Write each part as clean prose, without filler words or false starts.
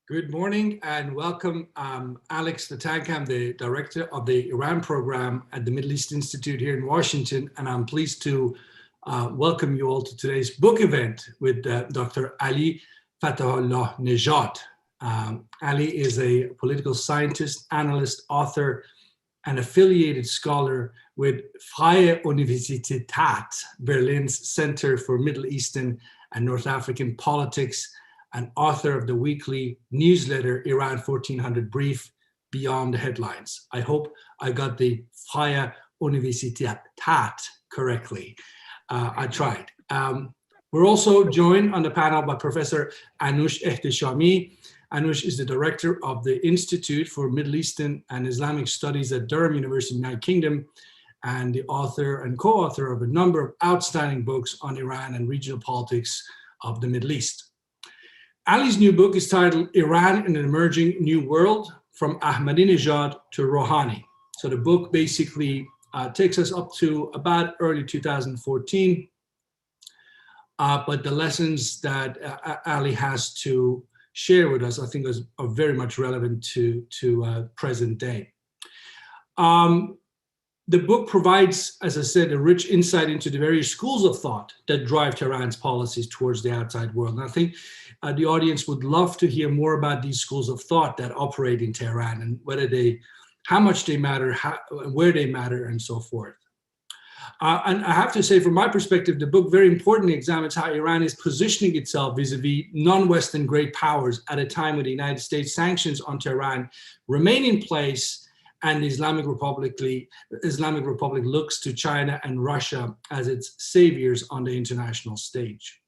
Good morning and welcome. Alex Natanka. I'm the director of the Iran program at the Middle East Institute here in Washington, and I'm pleased to welcome you all to today's book event with Dr. Ali Fathollah-Nejad. Ali is a political scientist, analyst, author, and affiliated scholar with Freie Universität Berlin's Center for Middle Eastern and North African Politics, and author of the weekly newsletter Iran 1400 Brief, Beyond the Headlines. I hope I got the Freie Universität correctly. I tried. We're also joined on the panel by Professor Anoush Ehteshami. Anoush is the director of the Institute for Middle Eastern and Islamic Studies at Durham University, United Kingdom, and the author and co-author of a number of outstanding books on Iran and regional politics of the Middle East. Ali's new book is titled Iran in an Emerging New World, From Ahmadinejad to Rouhani. So the book basically takes us up to about early 2014, but the lessons that Ali has to share with us, I think, are very much relevant to present day. The book provides, as I said, a rich insight into the various schools of thought that drive Tehran's policies towards the outside world. And I think the audience would love to hear more about these schools of thought that operate in Tehran and how much they matter, where they matter, and so forth. And I have to say, from my perspective, the book very importantly examines how Iran is positioning itself vis-vis non-Western great powers at a time when the United States sanctions on Tehran remain in place, and the Islamic Republic looks to China and Russia as its saviors on the international stage.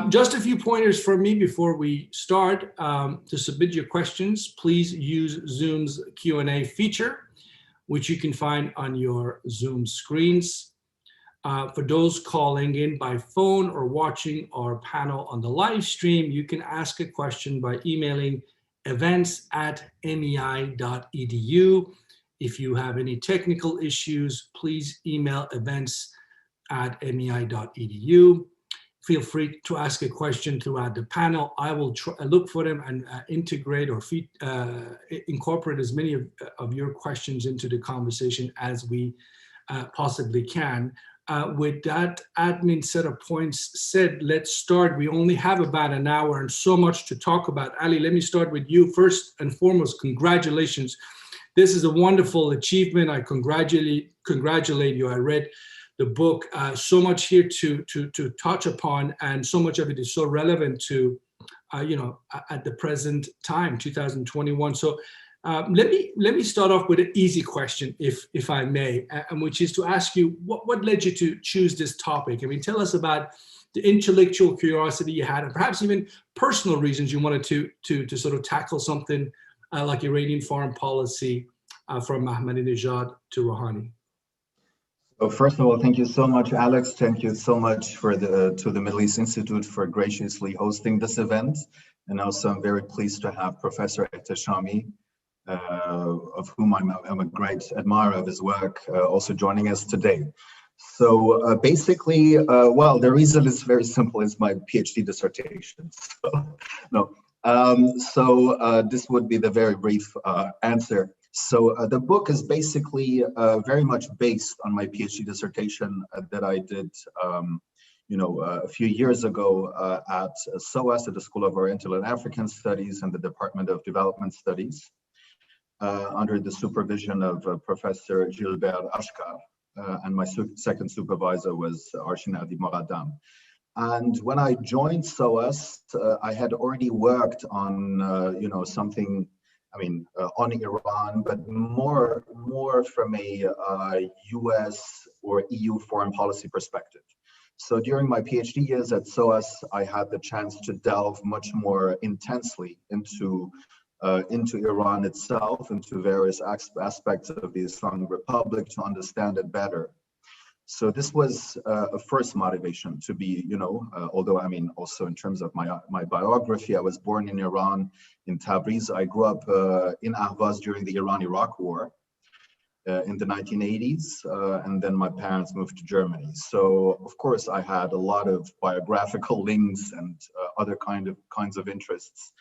Just a few pointers from me before we start. To submit your questions, please use Zoom's Q&A feature, which you can find on your Zoom screens. For those calling in by phone or watching our panel on the live stream, you can ask a question by emailing events@mei.edu. If you have any technical issues, please email events@mei.edu. Feel free to ask a question throughout the panel. I will look for them and integrate or incorporate as many of your questions into the conversation as we possibly can. With that admin set of points said, let's start. We only have about an hour and so much to talk about. Ali, let me start with you. First and foremost, congratulations. This is a wonderful achievement. I congratulate you. I read the book, so much here to touch upon, and so much of it is so relevant to, at the present time, 2021. So let me start off with an easy question, if I may, and which is to ask you, what led you to choose this topic? I mean, tell us about the intellectual curiosity you had, and perhaps even personal reasons you wanted to sort of tackle something like Iranian foreign policy from Ahmadinejad to Rouhani. So first of all, thank you so much, Alex. Thank you so much to the Middle East Institute for graciously hosting this event. And also, I'm very pleased to have Professor Ehteshami, of whom I'm a great admirer of his work, also joining us today. So basically, well, the reason is very simple. It's my PhD dissertation. This would be the very brief answer. So the book is basically very much based on my PhD dissertation that I did a few years ago at SOAS, at the School of Oriental and African Studies and the Department of Development Studies, under the supervision of Professor Gilbert Ashkar, and my second supervisor was Arshinadi Moradam. And when I joined SOAS, I had already worked on, something, on Iran, but more from a US or EU foreign policy perspective. So during my PhD years at SOAS, I had the chance to delve much more intensely into Iran itself, into various aspects of the Islamic Republic, to understand it better. So this was a first motivation to be, although also in terms of my biography, I was born in Iran, in Tabriz. I grew up in Ahvaz during the Iran-Iraq War in the 1980s, and then my parents moved to Germany. So of course I had a lot of biographical links and other kinds of interests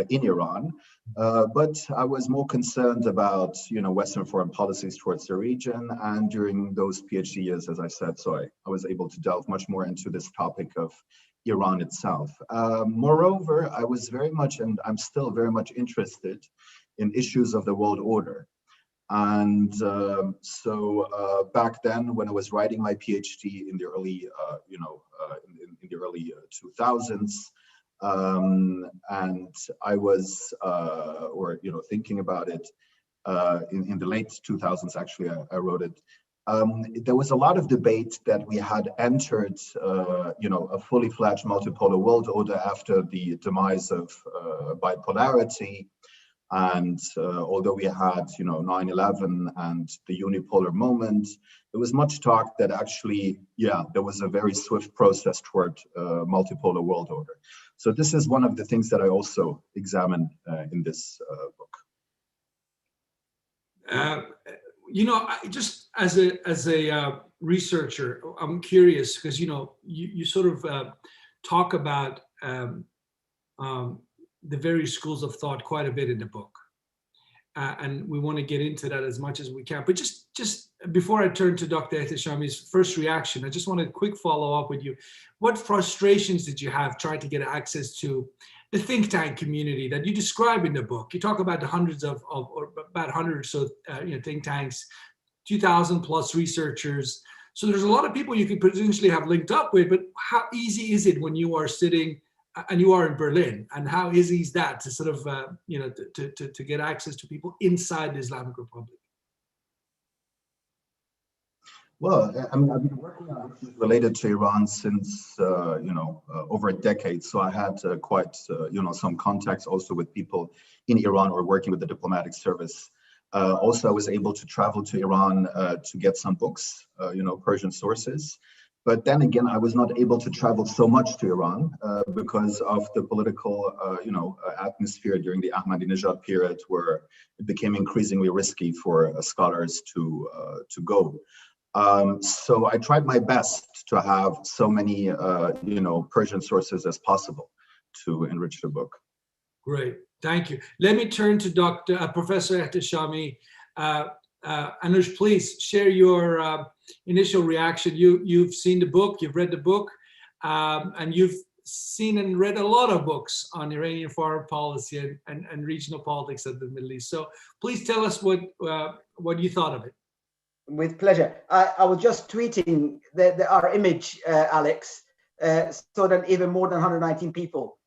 in Iran. But I was more concerned about, Western foreign policies towards the region. And during those PhD years, as I said, I was able to delve much more into this topic of Iran itself. Moreover, I was very much, and I'm still very much interested in issues of the world order. And back then, when I was writing my PhD in the early, in the early 2000s, and I was, thinking about it in the late 2000s. Actually, I wrote it. There was a lot of debate that we had entered, a fully fledged multipolar world order after the demise of bipolarity. And although we had, 9/11 and the unipolar moment, there was much talk that actually, there was a very swift process toward multipolar world order. So this is one of the things that I also examine in this book. Just as a researcher, I'm curious because you sort of talk about the various schools of thought quite a bit in the book, and we want to get into that as much as we can. But just before I turn to Dr. Ehteshami's first reaction, I just want a quick follow up with you. What frustrations did you have trying to get access to the think tank community that you describe in the book? You talk about the hundreds or about 100 or so think tanks, 2,000 plus researchers. So there's a lot of people you could potentially have linked up with, but how easy is it when you are sitting and you are in Berlin, and how easy is that to sort of, to get access to people inside the Islamic Republic? Well, I mean, I've been working on issues related to Iran since, over a decade. So I had quite, some contacts also with people in Iran or working with the diplomatic service. Also, I was able to travel to Iran to get some books, Persian sources. But then again, I was not able to travel so much to Iran because of the political, atmosphere during the Ahmadinejad period, where it became increasingly risky for scholars to go. So I tried my best to have so many, Persian sources as possible to enrich the book. Great, thank you. Let me turn to Professor Ehteshami. Anoush, please share your initial reaction. You've seen the book, you've read the book, and you've seen and read a lot of books on Iranian foreign policy and regional politics of the Middle East. So please tell us what you thought of it. With pleasure. I was just tweeting our image, Alex, so that even more than 119 people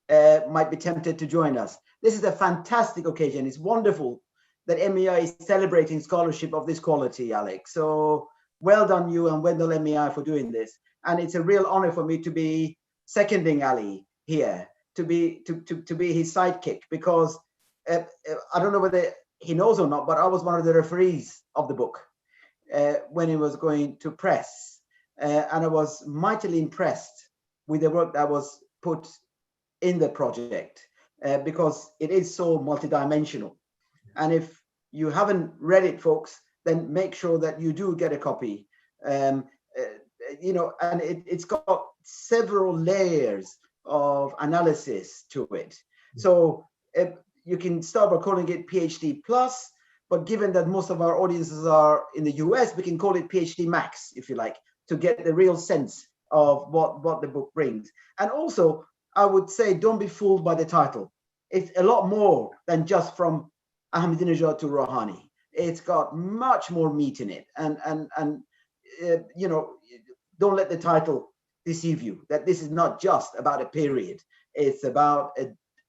might be tempted to join us. This is a fantastic occasion. It's wonderful that MEI is celebrating scholarship of this quality, Alex. So well done you and well done MEI for doing this. And it's a real honor for me to be seconding Ali here, to be his sidekick, because I don't know whether he knows or not, but I was one of the referees of the book when it was going to press. And I was mightily impressed with the work that was put in the project because it is so multidimensional. And if you haven't read it, folks, then make sure that you do get a copy. And it's got several layers of analysis to it. So you can start by calling it PhD plus, but given that most of our audiences are in the US, we can call it PhD max, if you like, to get the real sense of what the book brings. And also, I would say, don't be fooled by the title. It's a lot more than just from Ahmadinejad to Rouhani. It's got much more meat in it, and don't let the title deceive you. That this is not just about a period. It's about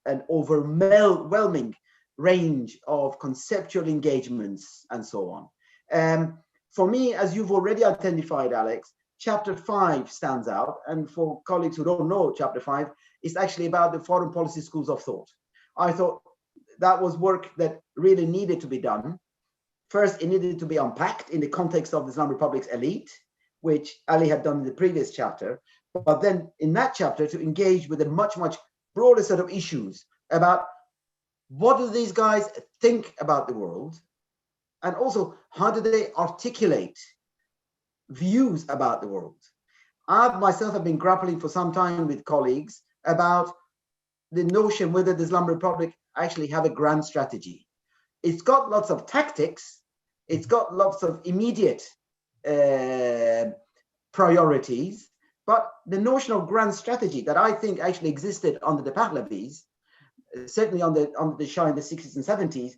an overwhelming range of conceptual engagements and so on. For me, as you've already identified, Alex, chapter 5 stands out. And for colleagues who don't know chapter 5, it's actually about the foreign policy schools of thought. I thought that was work that really needed to be done. First, it needed to be unpacked in the context of the Islamic Republic's elite, which Ali had done in the previous chapter. But then in that chapter, to engage with a much, much broader set of issues about what do these guys think about the world? And also, how do they articulate views about the world? I myself have been grappling for some time with colleagues about the notion whether the Islamic Republic actually have a grand strategy. It's got lots of tactics. It's got lots of immediate priorities. But the notion of grand strategy that I think actually existed under the Pahlavis, certainly under the Shah in the 60s and 70s,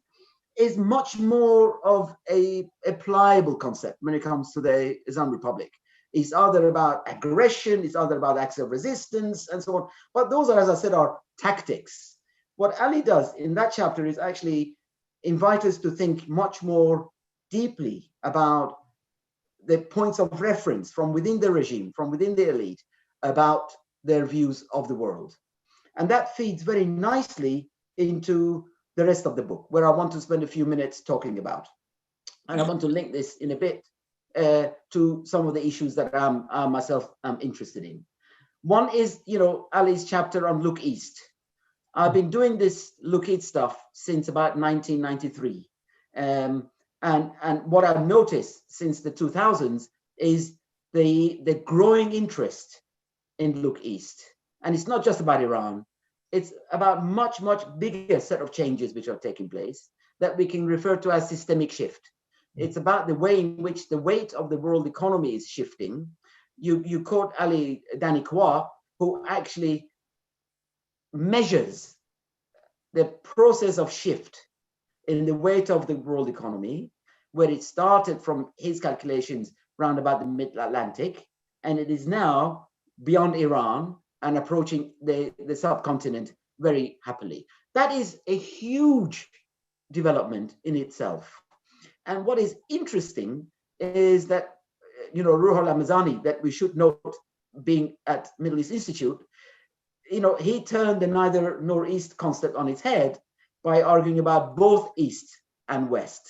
is much more of a pliable concept when it comes to the Islamic Republic. It's either about aggression, it's either about acts of resistance, and so on. But those are, as I said, are tactics. What Ali does in that chapter is actually invite us to think much more deeply about the points of reference from within the regime, from within the elite, about their views of the world. And that feeds very nicely into the rest of the book, where I want to spend a few minutes talking about. And I want to link this in a bit to some of the issues that I myself am interested in. One is, Ali's chapter on Look East. I've been doing this Look East stuff since about 1993. And what I've noticed since the 2000s is the growing interest in Look East. And it's not just about Iran. It's about much, much bigger set of changes which are taking place that we can refer to as systemic shift. It's about the way in which the weight of the world economy is shifting. You quote Ali Danikwa, who actually measures the process of shift in the weight of the world economy, where it started from his calculations round about the mid-Atlantic, and it is now beyond Iran and approaching the subcontinent very happily. That is a huge development in itself. And what is interesting is that, Ruhollah Mazani, that we should note, being at Middle East Institute, he turned the neither nor east concept on its head by arguing about both East and West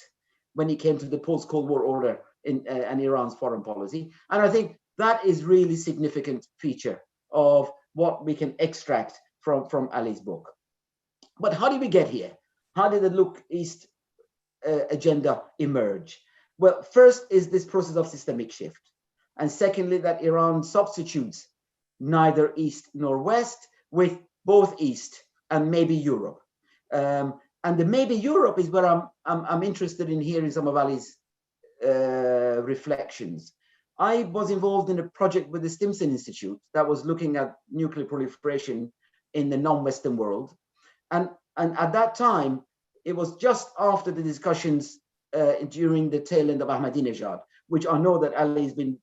when he came to the post-Cold War order and Iran's foreign policy. And I think that is really significant feature of what we can extract from Ali's book. But how did we get here? How did the Look East agenda emerge? Well, first is this process of systemic shift. And secondly, that Iran substitutes neither East nor West with both East and maybe Europe. And the maybe Europe is where I'm interested in hearing some of Ali's reflections. I was involved in a project with the Stimson Institute that was looking at nuclear proliferation in the non-Western world. And at that time, it was just after the discussions during the tail end of Ahmadinejad, which I know that Ali has been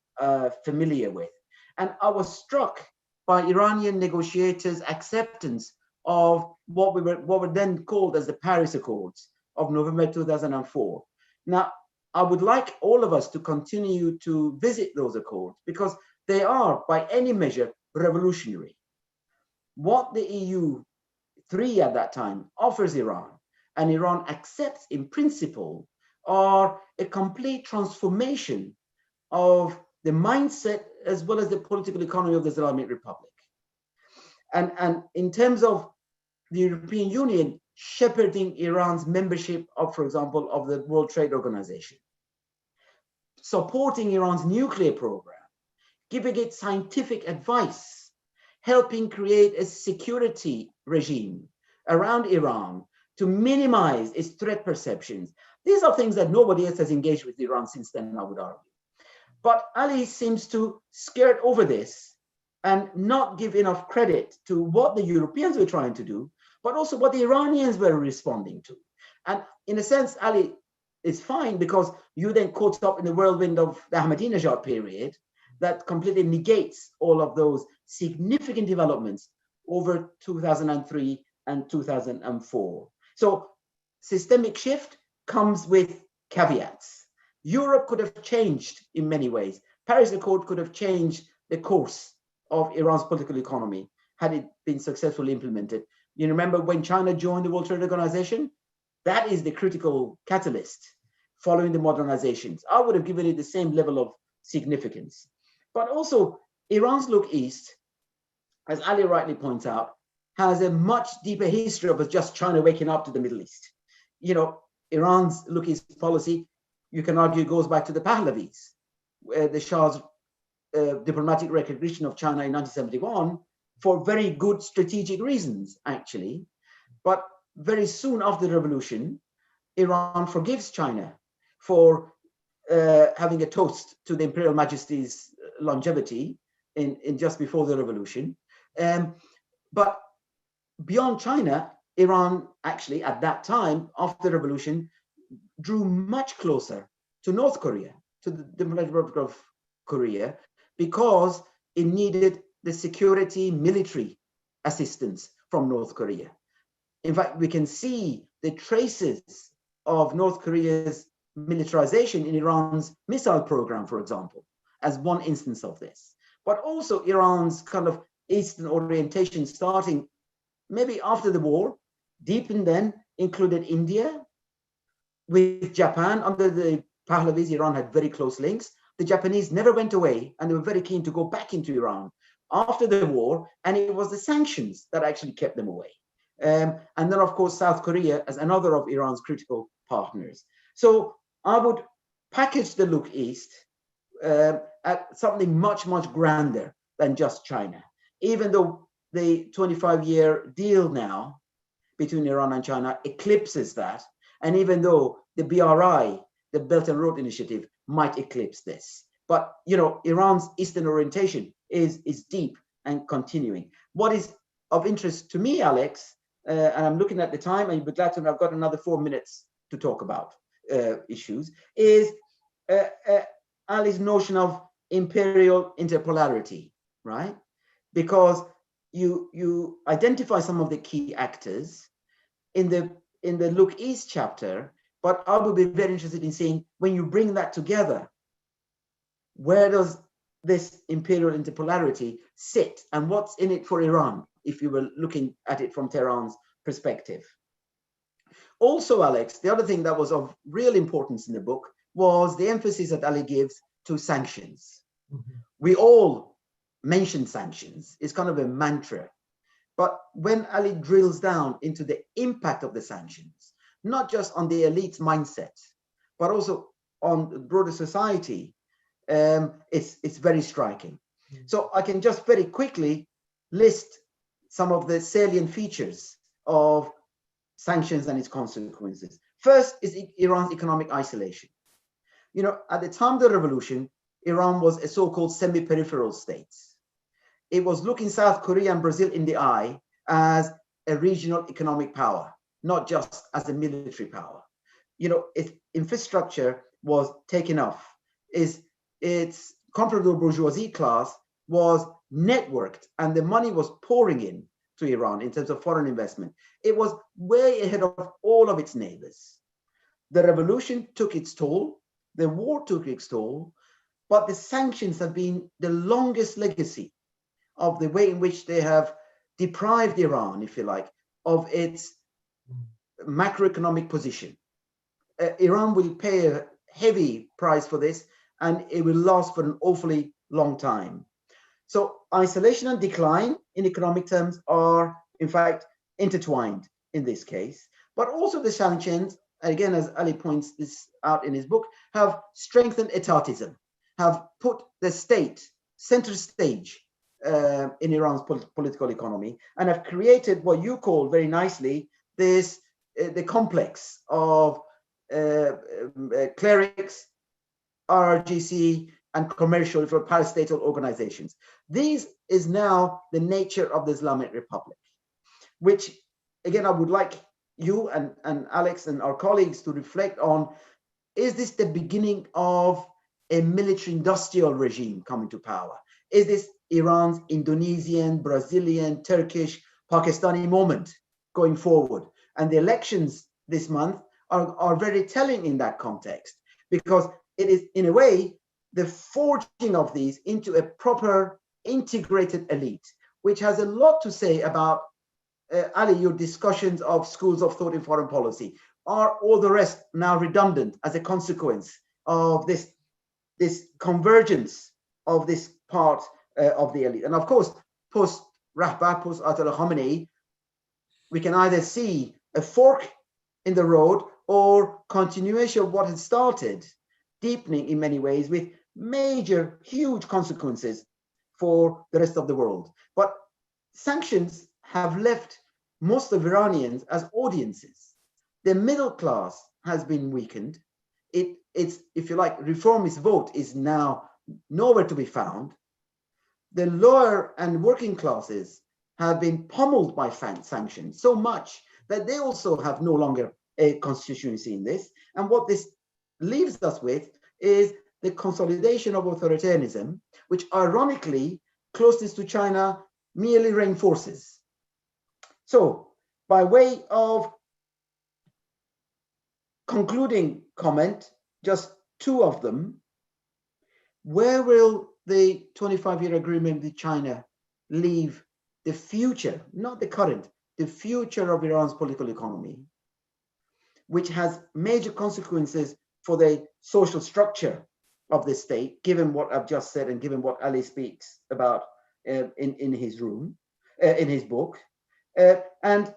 familiar with. And I was struck by Iranian negotiators' acceptance of what were then called as the Paris Accords of November 2004. Now, I would like all of us to continue to visit those accords because they are, by any measure, revolutionary. What the EU3 at that time offers Iran, and Iran accepts in principle, are a complete transformation of the mindset as well as the political economy of the Islamic Republic. And in terms of the European Union shepherding Iran's membership of, for example, of the World Trade Organization, supporting Iran's nuclear program, giving it scientific advice, helping create a security regime around Iran to minimize its threat perceptions. These are things that nobody else has engaged with Iran since then, I would argue. But Ali seems to skirt over this and not give enough credit to what the Europeans were trying to do, but also what the Iranians were responding to. And in a sense, Ali is fine because you then caught up in the whirlwind of the Ahmadinejad period that completely negates all of those significant developments over 2003 and 2004. So systemic shift comes with caveats. Europe could have changed in many ways. Paris Accord could have changed the course of Iran's political economy had it been successfully implemented. You remember when China joined the World Trade Organization? That is the critical catalyst following the modernizations. I would have given it the same level of significance. But also, Iran's Look East, as Ali rightly points out, has a much deeper history of just China waking up to the Middle East. Iran's Look East policy, you can argue, goes back to the Pahlavis, where the Shah's diplomatic recognition of China in 1971 for very good strategic reasons, actually. But very soon after the revolution, Iran forgives China for having a toast to the Imperial Majesty's longevity in just before the revolution. But beyond China, Iran actually at that time, after the revolution, drew much closer to North Korea, to the Democratic Republic of Korea, because it needed the security military assistance from North Korea. In fact, we can see the traces of North Korea's militarization in Iran's missile program, for example, as one instance of this. But also Iran's kind of Eastern orientation starting maybe after the war. Deepen then included India. With Japan, under the Pahlavis, Iran had very close links. The Japanese never went away, and they were very keen to go back into Iran after the war, and it was the sanctions that actually kept them away. And then, of course, South Korea as another of Iran's critical partners. So I would package the look east at something much, much grander than just China. Even though the 25-year deal now between Iran and China eclipses that, and even though the BRI, the Belt and Road Initiative, might eclipse this. But, you know, Iran's Eastern orientation is deep and continuing. What is of interest to me, Alex, and I'm looking at the time, and you'll be glad to know I've got another 4 minutes to talk about issues, is Ali's notion of imperial interpolarity, right? Because you identify some of the key actors in the Look East chapter, but I would be very interested in seeing when you bring that together, where does this imperial interpolarity sit and what's in it for Iran, if you were looking at it from Tehran's perspective. Also, Alex, the other thing that was of real importance in the book was the emphasis that Ali gives to sanctions. Mm-hmm. We all mention sanctions, it's kind of a mantra. But when Ali drills down into the impact of the sanctions, not just on the elite's mindset, but also on the broader society, it's very striking. Mm-hmm. So I can just very quickly list some of the salient features of sanctions and its consequences. First is Iran's economic isolation. You know, at the time of the revolution, Iran was a so-called semi-peripheral state. It was looking South Korea and Brazil in the eye as a regional economic power, not just as a military power. You know, its infrastructure was taken off. Its comparable bourgeoisie class was networked, and the money was pouring in to Iran in terms of foreign investment. It was way ahead of all of its neighbors. The revolution took its toll, the war took its toll, but the sanctions have been the longest legacy of the way in which they have deprived Iran, if you like, of its macroeconomic position. Iran will pay a heavy price for this, and it will last for an awfully long time. So isolation and decline in economic terms are, in fact, intertwined in this case. But also the sanctions, again, as Ali points this out in his book, have strengthened etatism, have put the state center stage in Iran's political economy, and have created what you call very nicely this the complex of clerics, RRGC, and commercial for parastatal organizations. This is now the nature of the Islamic Republic, which, again, I would like you and Alex and our colleagues to reflect on. Is this the beginning of a military industrial regime coming to power? Is this Iran's Indonesian, Brazilian, Turkish, Pakistani moment going forward? And the elections this month are very telling in that context, because it is, in a way, the forging of these into a proper integrated elite, which has a lot to say about, Ali, your discussions of schools of thought in foreign policy. Are all the rest now redundant as a consequence of this convergence of this part of the elite? And of course, post-Rahbar, post-Ayatollah Khamenei, we can either see a fork in the road or continuation of what had started, deepening in many ways with major, huge consequences for the rest of the world. But sanctions have left most of Iranians as audiences. The middle class has been weakened. It's, if you like, reformist vote is now nowhere to be found. The lower and working classes have been pummeled by sanctions so much that they also have no longer a constituency in this. And what this leaves us with is the consolidation of authoritarianism, which ironically, closeness to China merely reinforces. So, by way of concluding comment, just two of them. Where will the 25-year agreement with China leave the future, not the current, the future of Iran's political economy, which has major consequences for the social structure of the state, given what I've just said and given what Ali speaks about in his book, and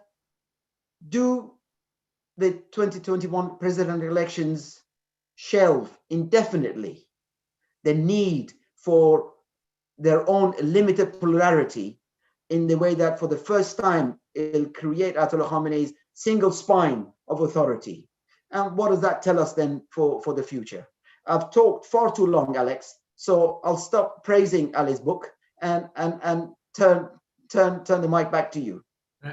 do the 2021 presidential elections shelve indefinitely the need for their own limited plurality, in the way that for the first time it'll create Ayatollah Khamenei's single spine of authority? And what does that tell us then for the future? I've talked far too long, Alex, so I'll stop praising Ali's book and turn the mic back to you.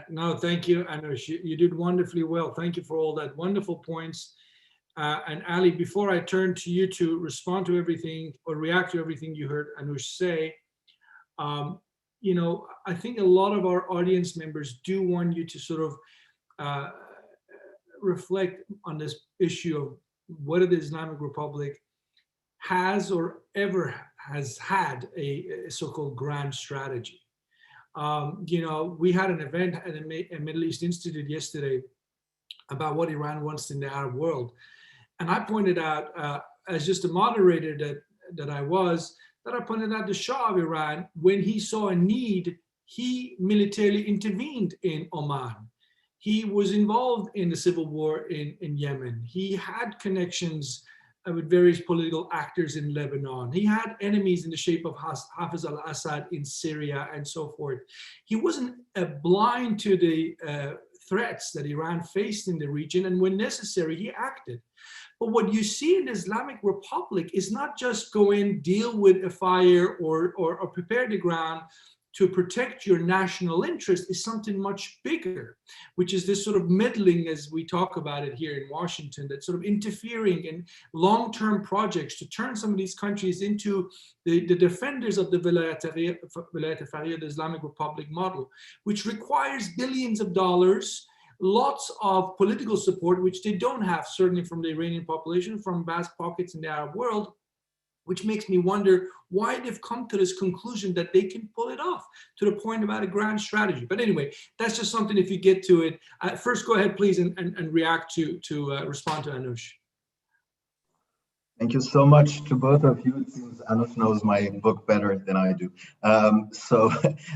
No, thank you, Anoush. You did wonderfully well. Thank you for all that wonderful points. And Ali, before I turn to you to respond to everything or react to everything you heard Anoush say, you know, I think a lot of our audience members do want you to sort of reflect on this issue of whether the Islamic Republic has or ever has had a so-called grand strategy. You know, we had an event at a Middle East Institute yesterday about what Iran wants in the Arab world. And I pointed out, as just a moderator that I was, that I pointed out the Shah of Iran, when he saw a need, he militarily intervened in Oman. He was involved in the civil war in Yemen. He had connections with various political actors in Lebanon. He had enemies in the shape of Hafiz al-Assad in Syria and so forth. He wasn't blind to the threats that Iran faced in the region, and when necessary, he acted. But what you see in the Islamic Republic is not just go in, deal with a fire or prepare the ground to protect your national interest, is something much bigger, which is this sort of meddling, as we talk about it here in Washington, that sort of interfering in long-term projects to turn some of these countries into the defenders of the Vilayat al-Faqih, the Islamic Republic model, which requires billions of dollars, lots of political support, which they don't have, certainly from the Iranian population, from vast pockets in the Arab world, which makes me wonder why they've come to this conclusion that they can pull it off, to the point about a grand strategy. But anyway, that's just something, if you get to it. First, go ahead, please, and react to respond to Anoush. Thank you so much to both of you. It seems Anoush knows my book better than I do. So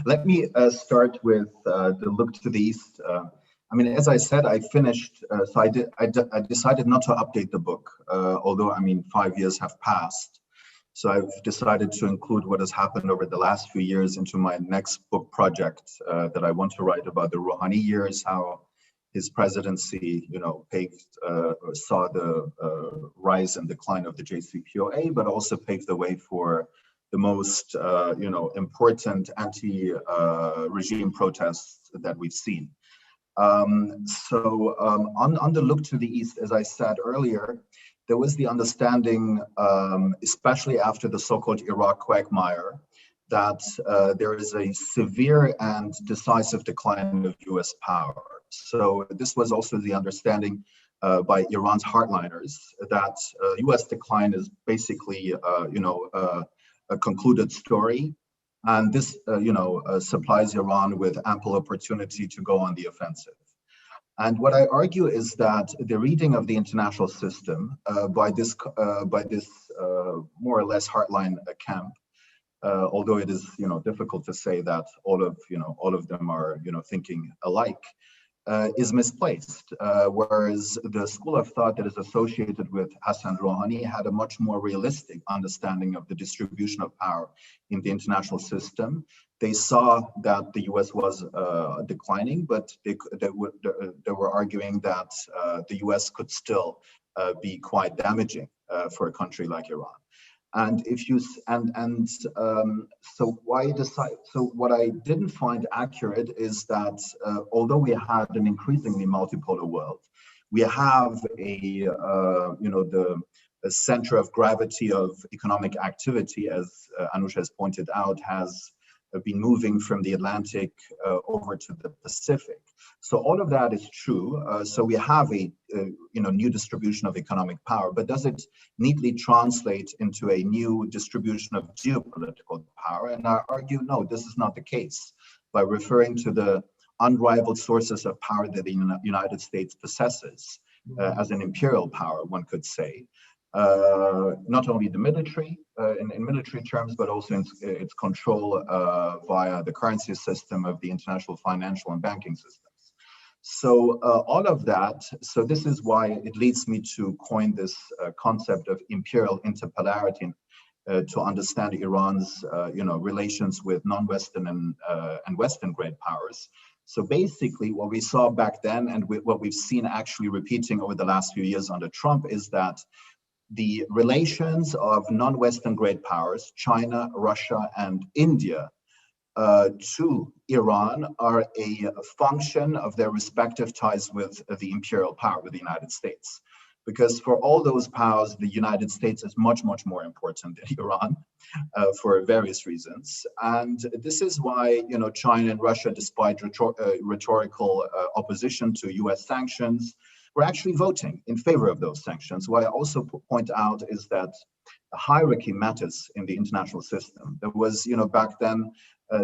let me start with the look to the East. I mean, as I said, I finished, so I decided not to update the book, although, I mean, 5 years have passed. So I've decided to include what has happened over the last few years into my next book project that I want to write about the Rouhani years, how his presidency, you know, saw the rise and decline of the JCPOA, but also paved the way for the most, you know, important anti-regime protests that we've seen. On the look to the East, as I said earlier, there was the understanding, especially after the so-called Iraq quagmire, that there is a severe and decisive decline of US power. So this was also the understanding by Iran's hardliners, that US decline is basically, you know, a concluded story. And this, you know, supplies Iran with ample opportunity to go on the offensive. And what I argue is that the reading of the international system by this more or less hardline camp, although it is, you know, difficult to say that all of them are, you know, thinking alike, is misplaced. Whereas the school of thought that is associated with Hassan Rouhani had a much more realistic understanding of the distribution of power in the international system. they saw that the US was declining, but they were arguing that the US could still be quite damaging for a country like Iran. And if you so what I didn't find accurate is that although we had an increasingly multipolar world, we have a the center of gravity of economic activity, as Anoush has pointed out, has been moving from the Atlantic over to the Pacific. So all of that is true. So we have a new distribution of economic power, but does it neatly translate into a new distribution of geopolitical power? And I argue, no, this is not the case. By referring to the unrivaled sources of power that the United States possesses as an imperial power, one could say, not only the military in military terms, but also in its control via the currency system of the international financial and banking systems. So all of that, so this is why it leads me to coin this concept of imperial interpolarity to understand Iran's relations with non-Western and Western great powers. So basically what we saw back then and what we've seen actually repeating over the last few years under Trump is that the relations of non-Western great powers, China, Russia, and India, to Iran are a function of their respective ties with the imperial power, with the United States. Because for all those powers, the United States is much, much more important than Iran for various reasons. And this is why, China and Russia, despite rhetorical opposition to US sanctions, we're actually voting in favor of those sanctions. What I also point out is that hierarchy matters in the international system. There was, back then,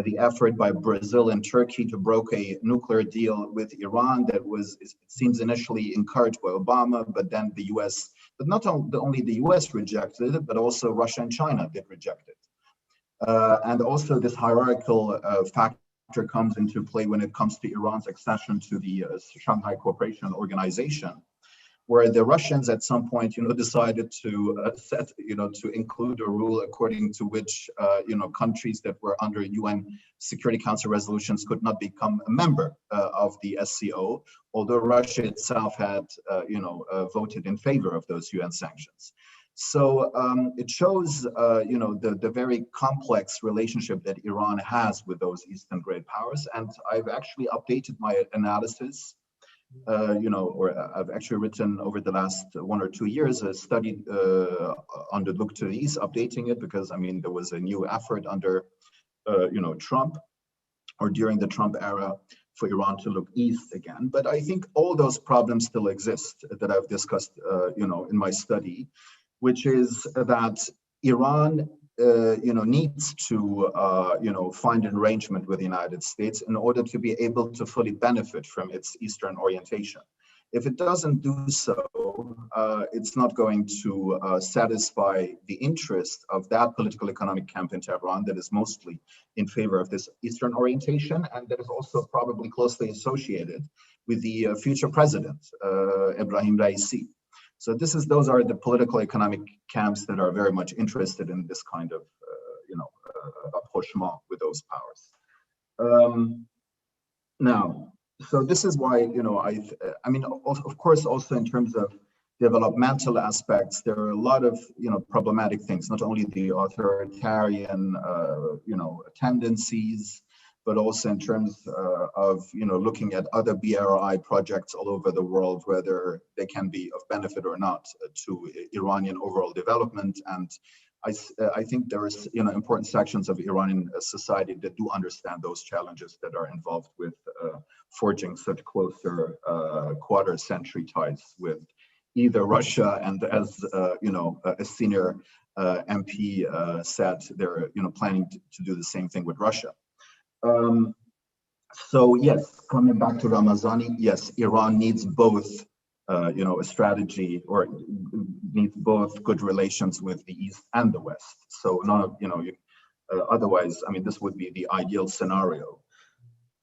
the effort by Brazil and Turkey to broker a nuclear deal with Iran that was, it seems initially encouraged by Obama, but then the US, but not only the US rejected it, but also Russia and China did reject it. And also this hierarchical factor comes into play when it comes to Iran's accession to the Shanghai Cooperation Organization, where the Russians at some point, decided to to include a rule according to which, countries that were under UN Security Council resolutions could not become a member of the SCO, although Russia itself had, voted in favor of those UN sanctions. So it shows, the very complex relationship that Iran has with those Eastern great powers. And I've actually updated my analysis, or I've actually written over the last 1 or 2 years a study on the look to the East, updating it because, there was a new effort under, Trump or during the Trump era for Iran to look east again. But I think all those problems still exist that I've discussed, in my study, which is that Iran, needs to, find an arrangement with the United States in order to be able to fully benefit from its Eastern orientation. If it doesn't do so, it's not going to satisfy the interest of that political economic camp in Tehran that is mostly in favor of this Eastern orientation, and that is also probably closely associated with the future president, Ebrahim Raisi. So those are the political economic camps that are very much interested in this kind of, rapprochement with those powers. Now, so this is why, of course, also in terms of developmental aspects, there are a lot of, problematic things, not only the authoritarian, tendencies, but also in terms of, looking at other BRI projects all over the world, whether they can be of benefit or not to Iranian overall development. And I think there is, important sections of Iranian society that do understand those challenges that are involved with forging such closer quarter-century ties with either Russia, and as, a senior MP said, they're, planning to do the same thing with Russia. So yes, coming back to Ramazani, yes, Iran needs both, a strategy, or needs both good relations with the East and the West. So not, otherwise, this would be the ideal scenario.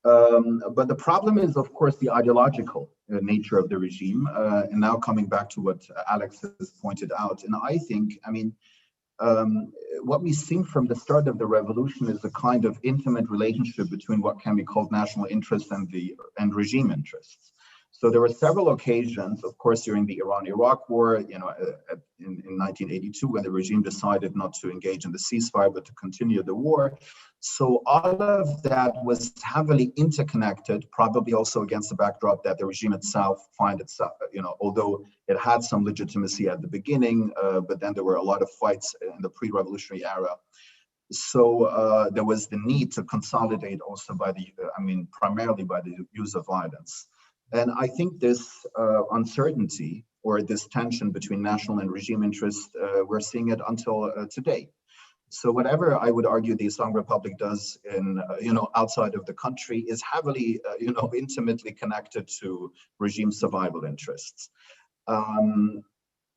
But the problem is, of course, the ideological nature of the regime. And now coming back to what Alex has pointed out, and I think, what we've seen from the start of the revolution is a kind of intimate relationship between what can be called national interest and regime interests. So there were several occasions, of course, during the Iran-Iraq war, in 1982, when the regime decided not to engage in the ceasefire, but to continue the war. So all of that was heavily interconnected, probably also against the backdrop that the regime itself find itself, although it had some legitimacy at the beginning, but then there were a lot of fights in the pre-revolutionary era. So there was the need to consolidate also primarily by the use of violence. And I think this uncertainty or this tension between national and regime interest, we're seeing it until today. So whatever I would argue the Islamic Republic does in, outside of the country is heavily, intimately connected to regime survival interests.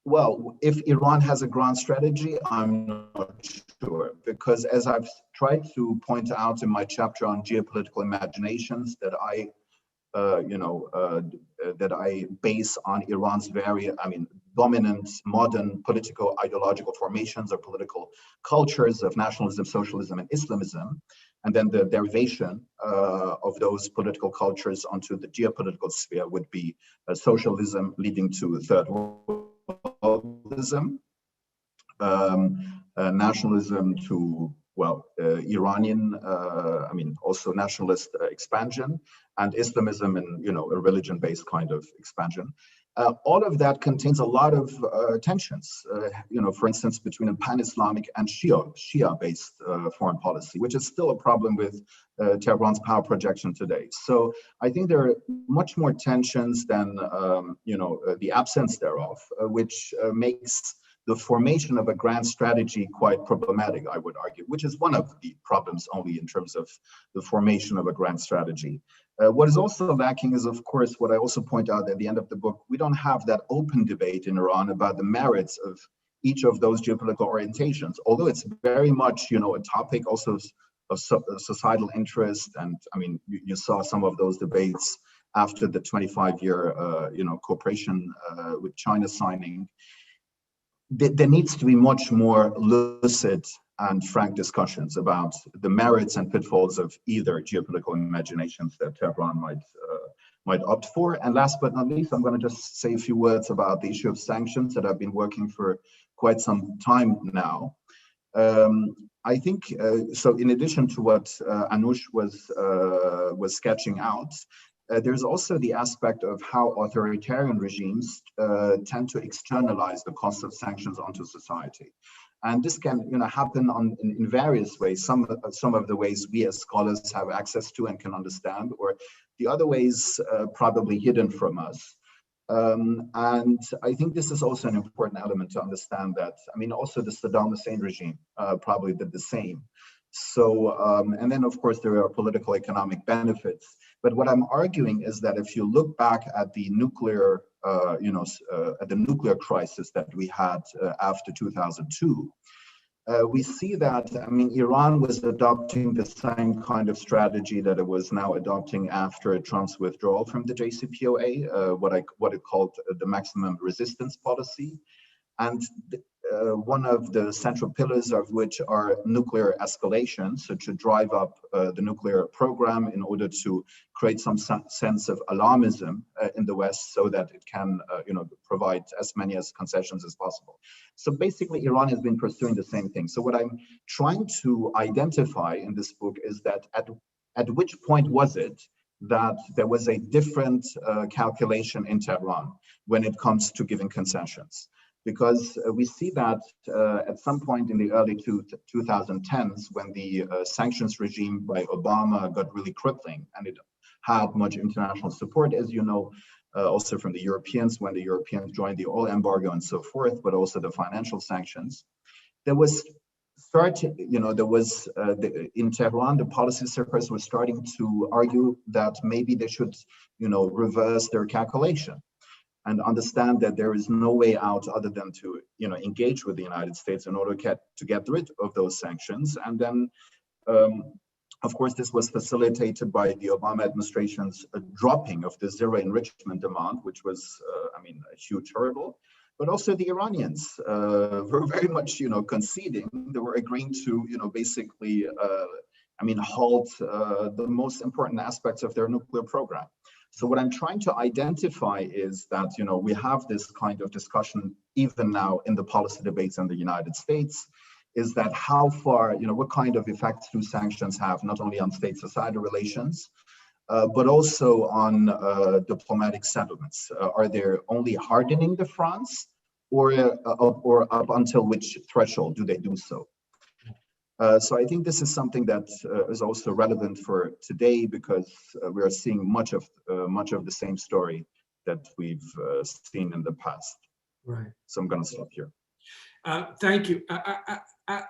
Well, if Iran has a grand strategy, I'm not sure, because as I've tried to point out in my chapter on geopolitical imaginations that that I base on Iran's very, dominant modern political ideological formations or political cultures of nationalism, socialism, and Islamism, and then the derivation of those political cultures onto the geopolitical sphere would be socialism leading to third worldism, nationalism to Iranian, also nationalist expansion, and Islamism and, a religion-based kind of expansion. All of that contains a lot of tensions, for instance, between a pan-Islamic and Shia-based foreign policy, which is still a problem with Tehran's power projection today. So I think there are much more tensions than, the absence thereof, which makes the formation of a grand strategy quite problematic, I would argue, which is one of the problems only in terms of the formation of a grand strategy. What is also lacking is, of course, what I also point out at the end of the book, we don't have that open debate in Iran about the merits of each of those geopolitical orientations, although it's very much, a topic also of societal interest. And you saw some of those debates after the 25-year, cooperation with China signing. There needs to be much more lucid and frank discussions about the merits and pitfalls of either geopolitical imaginations that Tehran might opt for. And last but not least, I'm going to just say a few words about the issue of sanctions that I've been working for quite some time now. I think so. In addition to what Anoush was sketching out, there's also the aspect of how authoritarian regimes tend to externalize the cost of sanctions onto society. And this can happen in various ways. Some of the ways we as scholars have access to and can understand, or the other ways probably hidden from us. And I think this is also an important element to understand that, also the Saddam Hussein regime probably did the same. So, and then of course there are political economic benefits. But what I'm arguing is that if you look back at the nuclear, at the nuclear crisis that we had after 2002, we see that, Iran was adopting the same kind of strategy that it was now adopting after Trump's withdrawal from the JCPOA, what it called the maximum resistance policy. And one of the central pillars of which are nuclear escalation, so to drive up the nuclear program in order to create some sense of alarmism in the West so that it can provide as many concessions as possible. So basically, Iran has been pursuing the same thing. So what I'm trying to identify in this book is that at which point was it that there was a different calculation in Tehran when it comes to giving concessions? Because we see that at some point in the early 2010s, when the sanctions regime by Obama got really crippling, and it had much international support, as you know, also from the Europeans, when the Europeans joined the oil embargo and so forth, but also the financial sanctions. There was in Tehran, the policy circles were starting to argue that maybe they should, reverse their calculation and understand that there is no way out other than to, engage with the United States in order to get rid of those sanctions. And then, of course, this was facilitated by the Obama administration's dropping of the zero enrichment demand, which was, a huge hurdle. but also the Iranians were very much, conceding. They were agreeing to, basically, halt the most important aspects of their nuclear program. So what I'm trying to identify is that, we have this kind of discussion even now in the policy debates in the United States, is that how far, what kind of effects do sanctions have, not only on state-society relations, but also on diplomatic settlements. Are they only hardening the fronts, or up until which threshold do they do so? So I think this is something that is also relevant for today, because we are seeing much of the same story that we've seen in the past. Right. So I'm going to stop here. Thank you.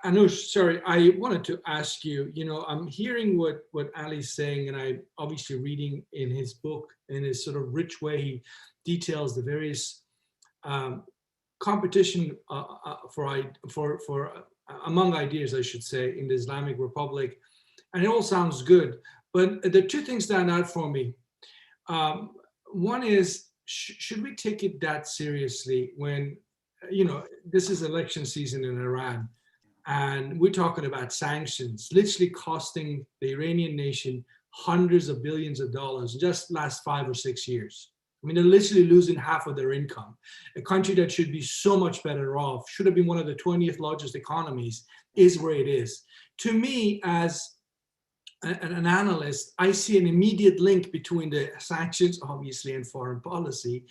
Anoush, sorry, I wanted to ask you, I'm hearing what Ali's saying, and I'm obviously reading in his book, in his sort of rich way, he details the various competition for among ideas, I should say, in the Islamic Republic. And it all sounds good, but the two things stand out for me. One is, should we take it that seriously when, this is election season in Iran, and we're talking about sanctions, literally costing the Iranian nation hundreds of billions of dollars in just last 5 or 6 years. I mean, they're literally losing half of their income. A country that should be so much better off, should have been one of the 20th largest economies, is where it is. To me, as an analyst, I see an immediate link between the sanctions, obviously, and foreign policy.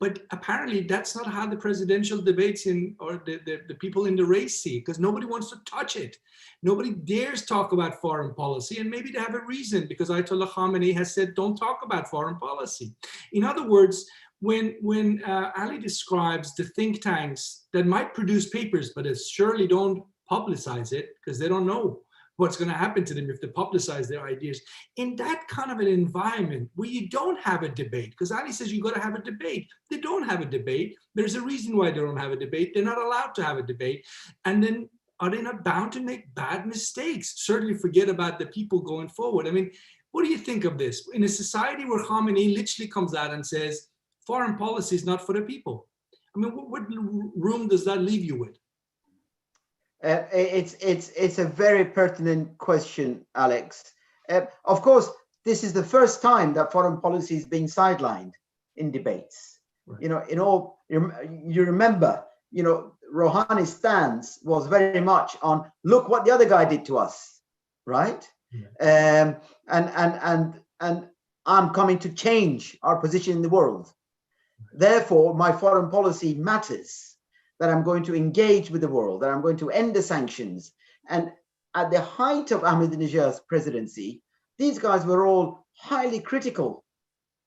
But apparently that's not how the presidential debates or the people in the race see, because nobody wants to touch it. Nobody dares talk about foreign policy, and maybe they have a reason, because Ayatollah Khamenei has said, don't talk about foreign policy. In other words, when Ali describes the think tanks that might produce papers, but surely don't publicize it because they don't know what's going to happen to them if they publicize their ideas. In that kind of an environment where you don't have a debate, because Ali says you got to have a debate. They don't have a debate. There's a reason why they don't have a debate. They're not allowed to have a debate. And then are they not bound to make bad mistakes? Certainly forget about the people going forward. I mean, what do you think of this? In a society where Khamenei literally comes out and says, foreign policy is not for the people. I mean, what room does that leave you with? It's a very pertinent question, Alex. Of course, this is the first time that foreign policy is being sidelined in debates. Right. You remember, Rouhani's stance was very much on, look what the other guy did to us, right? Yeah. And I'm coming to change our position in the world. Right. Therefore, my foreign policy matters. That I'm going to engage with the world, that I'm going to end the sanctions. And at the height of Ahmadinejad's presidency, these guys were all highly critical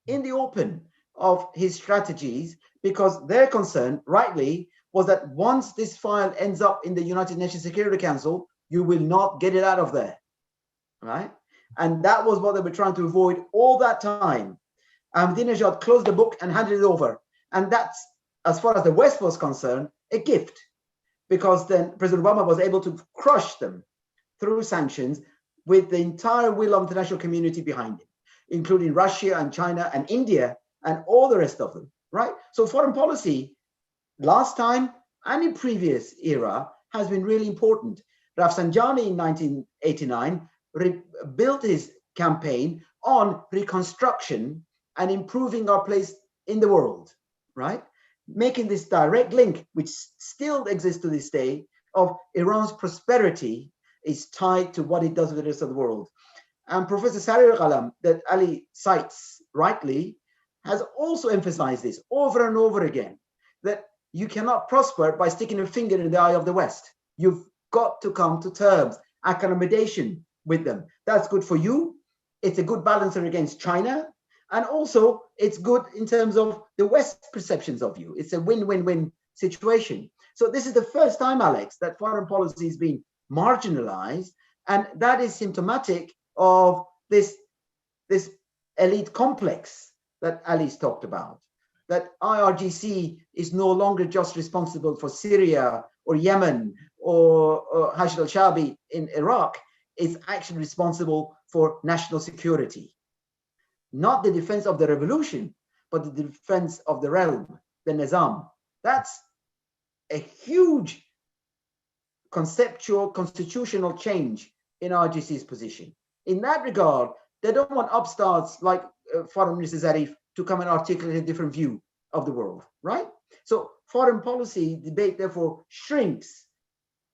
in the open of his strategies, because their concern, rightly, was that once this file ends up in the United Nations Security Council, you will not get it out of there, right? And that was what they were trying to avoid all that time. Ahmadinejad closed the book and handed it over. And that's, as far as the West was concerned, a gift, because then President Obama was able to crush them through sanctions with the entire will of the international community behind it, including Russia and China and India and all the rest of them, right? So foreign policy, last time and in previous era, has been really important. Rafsanjani in 1989 built his campaign on reconstruction and improving our place in the world, right? Making this direct link, which still exists to this day, of Iran's prosperity is tied to what it does with the rest of the world. And Professor Sarir Ghalam, that Ali cites rightly, has also emphasized this over and over again, that you cannot prosper by sticking a finger in the eye of the West. You've got to come to terms, accommodation with them. That's good for you. It's a good balancer against China. And also, it's good in terms of the West's perceptions of you. It's a win-win-win situation. So this is the first time, Alex, that foreign policy is being marginalized. And that is symptomatic of this elite complex that Ali's talked about. That IRGC is no longer just responsible for Syria or Yemen or Hashd al-Shabi in Iraq. It's actually responsible for national security. Not the defense of the revolution, but the defense of the realm, the nizam, That's a huge constitutional change in RGC's position. In that regard, they don't want upstarts like Foreign Minister Zarif to come and articulate a different view of the world, right? So foreign policy debate therefore shrinks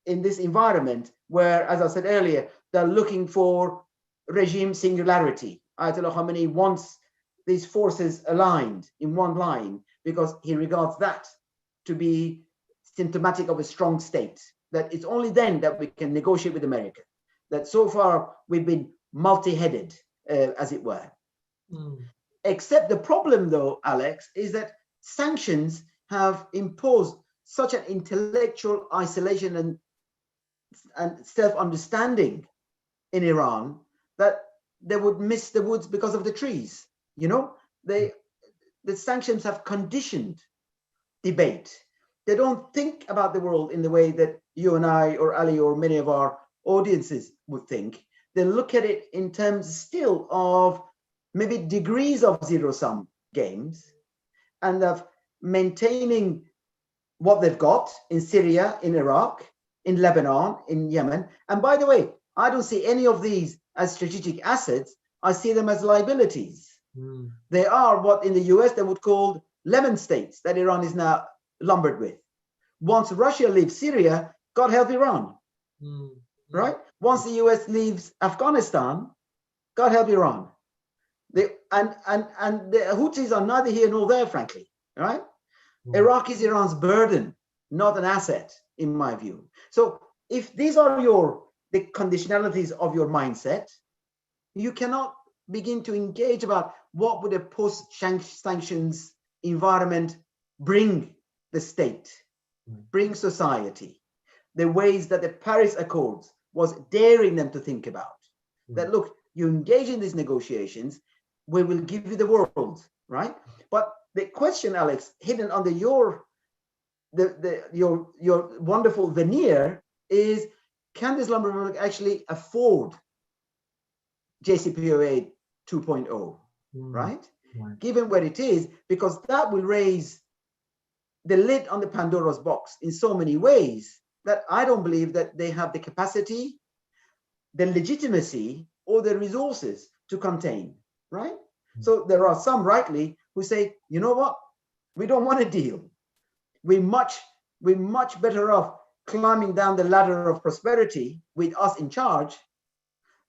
in this environment where, as I said earlier, they're looking for regime singularity. Ayatollah Khamenei wants these forces aligned in one line because he regards that to be symptomatic of a strong state, that it's only then that we can negotiate with America, that so far we've been multi-headed, as it were. Except the problem, though, Alex, is that sanctions have imposed such an intellectual isolation and self-understanding in Iran that they would miss the woods because of the trees. You know, the sanctions have conditioned debate. They don't think about the world in the way that you and I or Ali or many of our audiences would think. They look at it in terms still of maybe degrees of zero-sum games and of maintaining what they've got in Syria, in Iraq, in Lebanon, in Yemen. And by the way, I don't see any of these as strategic assets. I see them as liabilities. They are what in the US they would call lemon states that Iran is now lumbered with. Once Russia leaves Syria, God help Iran, right? Once the US leaves Afghanistan, God help Iran. And the Houthis are neither here nor there, frankly, right? Iraq is Iran's burden, not an asset, in my view. So if these are the conditionalities of your mindset, you cannot begin to engage about what would a post-sanctions environment bring the state, bring society, the ways that the Paris Accords was daring them to think about. That, look, you engage in these negotiations, we will give you the world, right? But the question, Alex, hidden under your wonderful veneer is, can the Islamic Republic actually afford JCPOA 2.0, right? Given where it is, because that will raise the lid on the Pandora's box in so many ways that I don't believe that they have the capacity, the legitimacy, or the resources to contain, right? So there are some rightly who say, you know what, we don't want a deal. We're much better off climbing down the ladder of prosperity with us in charge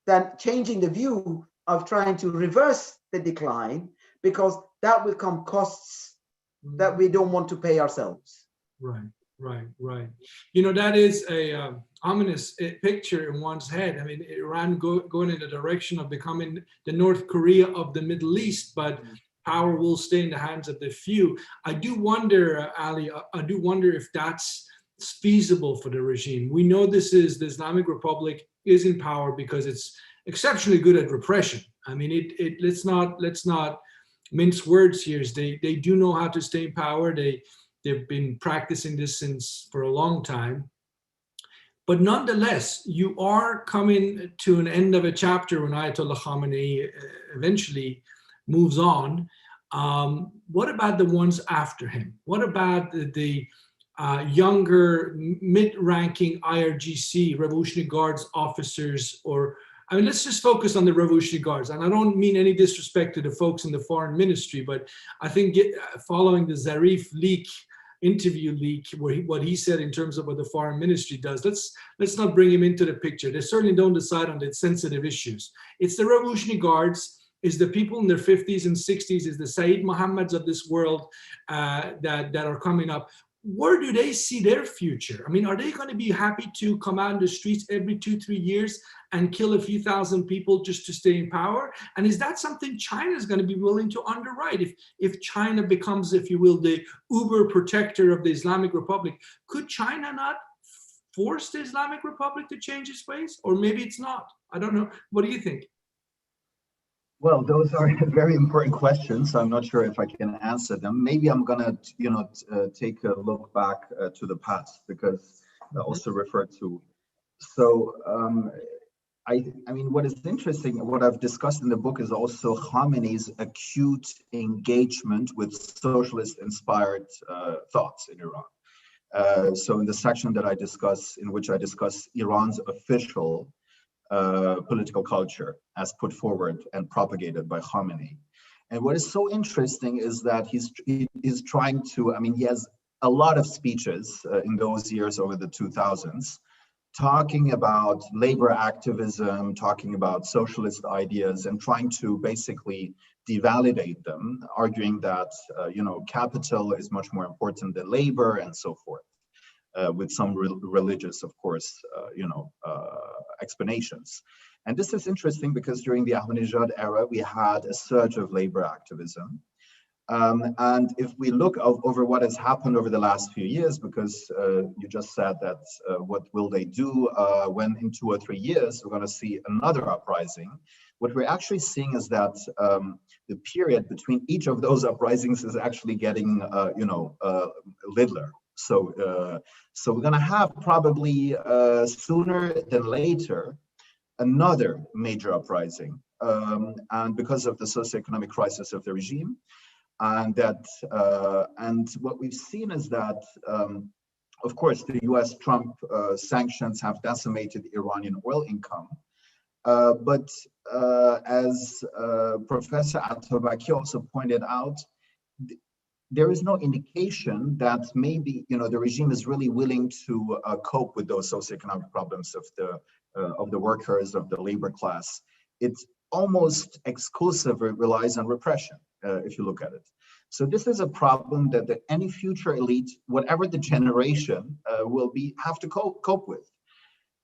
than changing the view of trying to reverse the decline, because that will come costs that we don't want to pay ourselves. Right. You know, that is a ominous picture in one's head. I mean, Iran going in the direction of becoming the North Korea of the Middle East, but power will stay in the hands of the few. I do wonder, Ali, I do wonder if that's feasible for the regime. We know the Islamic Republic is in power because it's exceptionally good at repression. I mean, let's not mince words here. They do know how to stay in power. They've been practicing this for a long time. But nonetheless, you are coming to an end of a chapter when Ayatollah Khamenei eventually moves on. What about the ones after him? What about the younger, mid-ranking IRGC, Revolutionary Guards officers? Or, I mean, let's just focus on the Revolutionary Guards. And I don't mean any disrespect to the folks in the foreign ministry, but I think following the Zarif interview leak, what he said in terms of what the foreign ministry does, let's not bring him into the picture. They certainly don't decide on the sensitive issues. It's the Revolutionary Guards, is the people in their 50s and 60s, is the Saeed Mohammeds of this world that are coming up. Where do they see their future? I mean, are they going to be happy to come out in the streets every 2-3 years and kill a few thousand people just to stay in power? And is that something China is going to be willing to underwrite? If China becomes, if you will, the uber protector of the Islamic Republic, could China not force the Islamic Republic to change its ways? Or maybe it's not. I don't know. What do you think? Well, those are very important questions. I'm not sure if I can answer them. Maybe I'm gonna, take a look back to the past, because I also referred to. So I mean, what is interesting, what I've discussed in the book is also Khamenei's acute engagement with socialist-inspired thoughts in Iran. So in the section that I discuss, in which I discuss Iran's official political culture as put forward and propagated by Khamenei. And what is so interesting is that he's trying to, I mean, he has a lot of speeches in those years over the 2000s, talking about labor activism, talking about socialist ideas, and trying to basically devalidate them, arguing that, you know, capital is much more important than labor and so forth, with some religious, of course, you know, explanations. And this is interesting because during the Ahmadinejad era, we had a surge of labor activism. And if we look over what has happened over the last few years, because you just said that what will they do when in 2 or 3 years we're going to see another uprising, what we're actually seeing is that the period between each of those uprisings is actually getting, you know, littler. So, so we're going to have probably sooner than later another major uprising, and because of the socioeconomic crisis of the regime. And that, and what we've seen is that, of course, the U.S. Trump sanctions have decimated Iranian oil income. But as Professor Atabaki also pointed out, there is no indication that maybe, you know, the regime is really willing to cope with those socioeconomic problems of the workers, of the labor class. It's almost exclusively relies on repression, if you look at it. So this is a problem that any future elite, whatever the generation, will have to cope with.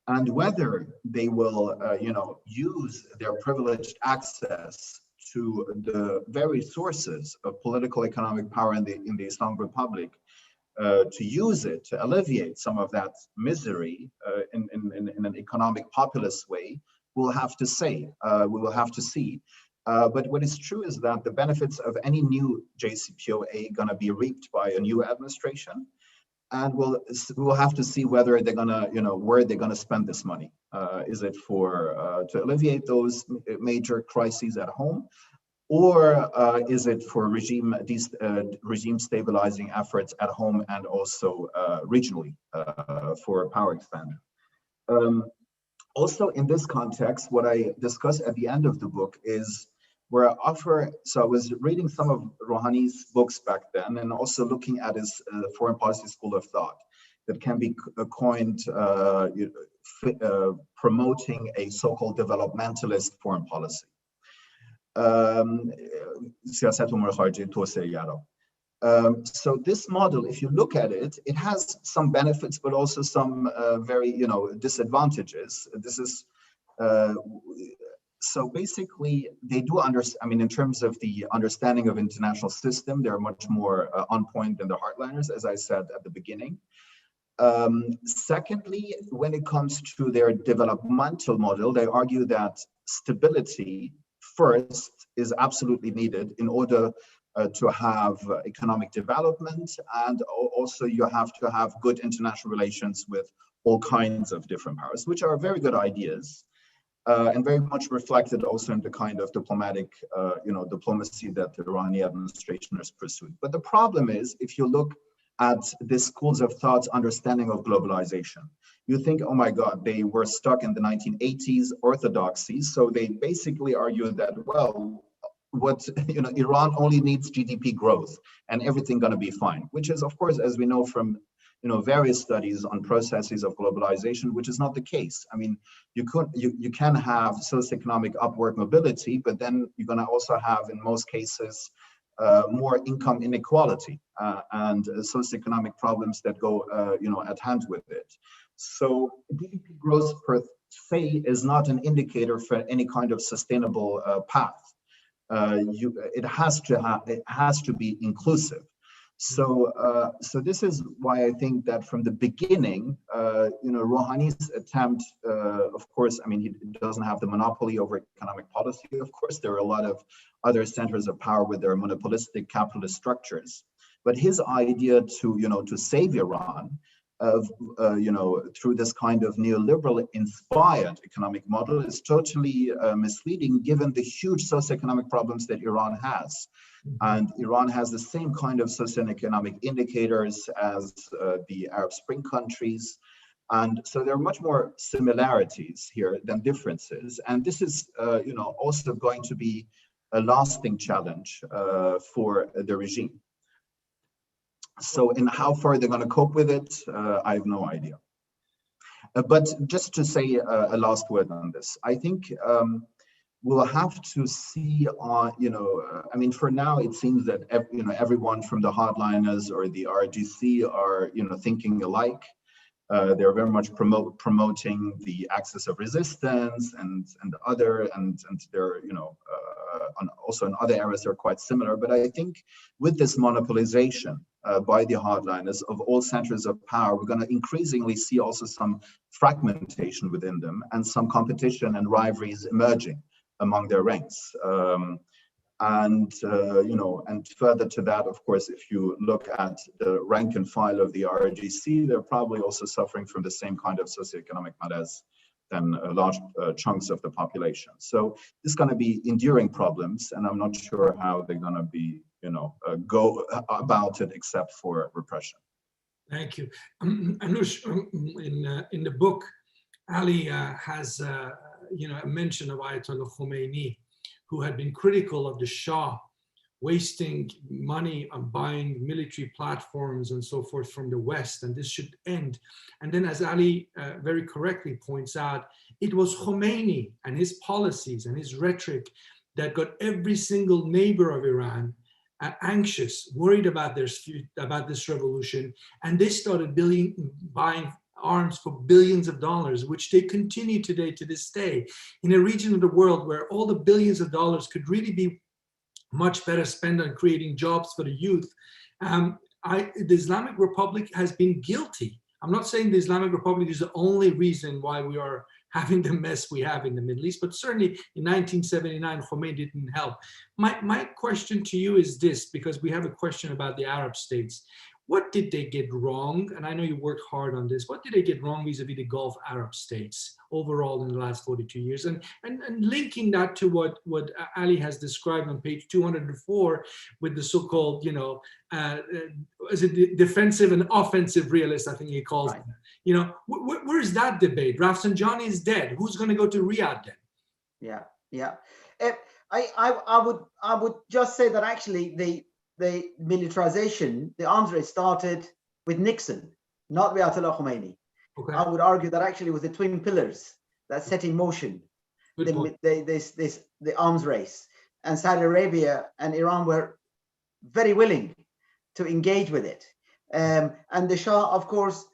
And whether they will, you know, use their privileged access to the very sources of political economic power in the Islamic Republic, to use it to alleviate some of that misery in an economic populist way, we'll have to say, we will have to see. But what is true is that the benefits of any new JCPOA going to be reaped by a new administration, and we'll have to see whether they're going to, you know, where they're going to spend this money. Is it for to alleviate those major crises at home, or is it for regime stabilizing efforts at home and also regionally for power expansion? Also, in this context, what I discuss at the end of the book is where I offer, so I was reading some of Rouhani's books back then, and also looking at his foreign policy school of thought that can be coined promoting a so-called developmentalist foreign policy. So this model, if you look at it, it has some benefits, but also some very, you know, disadvantages. This is, so basically they do understand, I mean, in terms of the understanding of international system, they're much more on point than the hardliners, as I said at the beginning. Secondly, when it comes to their developmental model, they argue that stability first is absolutely needed in order to have economic development, and also you have to have good international relations with all kinds of different powers, which are very good ideas, and very much reflected also in the kind of diplomatic, you know, diplomacy that the Iranian administration has pursued. But the problem is, if you look at the schools of thought's understanding of globalization, you think, oh my God, they were stuck in the 1980s orthodoxy. So they basically argue that, well, what, you know, Iran only needs GDP growth and everything going to be fine, which is, of course, as we know from, you know, various studies on processes of globalization, which is not the case. I mean, you can have socioeconomic upward mobility, but then you're going to also have, in most cases, more income inequality and socioeconomic problems that go, you know, at hand with it. So GDP growth per se is not an indicator for any kind of sustainable path. It has to be inclusive. So, so this is why I think that from the beginning, you know, Rouhani's attempt, of course, I mean, he doesn't have the monopoly over economic policy. Of course, there are a lot of other centers of power with their monopolistic capitalist structures. But his idea to, you know, to save Iran of, through this kind of neoliberal-inspired economic model is totally misleading, given the huge socioeconomic problems that Iran has. And Iran has the same kind of socioeconomic indicators as the Arab Spring countries. And so there are much more similarities here than differences. And this is, also going to be a lasting challenge for the regime. So in how far they're going to cope with it, I have no idea. But just to say a last word on this, I think we'll have to see on, for now, it seems that, everyone from the hardliners or the RGC are, thinking alike. They're very much promoting the axis of resistance and they're, also in other areas are quite similar. But I think with this monopolization by the hardliners of all centers of power, we're going to increasingly see also some fragmentation within them and some competition and rivalries emerging among their ranks. And further to that, of course, if you look at the rank and file of the RGC, they're probably also suffering from the same kind of socioeconomic malaise than large chunks of the population. So this is going to be enduring problems, and I'm not sure how they're going to be, go about it except for repression. Thank you. Anoush, in the book, Ali has a mention of Ayatollah Khomeini, who had been critical of the Shah wasting money on buying military platforms and so forth from the West, and this should end. And then, as Ali very correctly points out, it was Khomeini and his policies and his rhetoric that got every single neighbor of Iran anxious, worried about this revolution, and they started buying arms for billions of dollars, which they continue today to this day, in a region of the world where all the billions of dollars could really be much better spent on creating jobs for the youth. The Islamic Republic has been guilty. I'm not saying the Islamic Republic is the only reason why we are having the mess we have in the Middle East, but certainly in 1979, Khomeini didn't help. My question to you is this, because we have a question about the Arab states. What did they get wrong? And I know you worked hard on this. What did they get wrong vis-a-vis the Gulf Arab states overall in the last 42 years? And linking that to what Ali has described on page 204 with the so-called, is it defensive and offensive realist, I think he calls them. Where's that debate? Rafsanjani is dead. Who's going to go to Riyadh then? Yeah. I would just say that actually the militarization, the arms race started with Nixon, not with Ayatollah Khomeini. Okay. I would argue that actually it was the twin pillars that set in motion the arms race. And Saudi Arabia and Iran were very willing to engage with it. And the Shah, of course,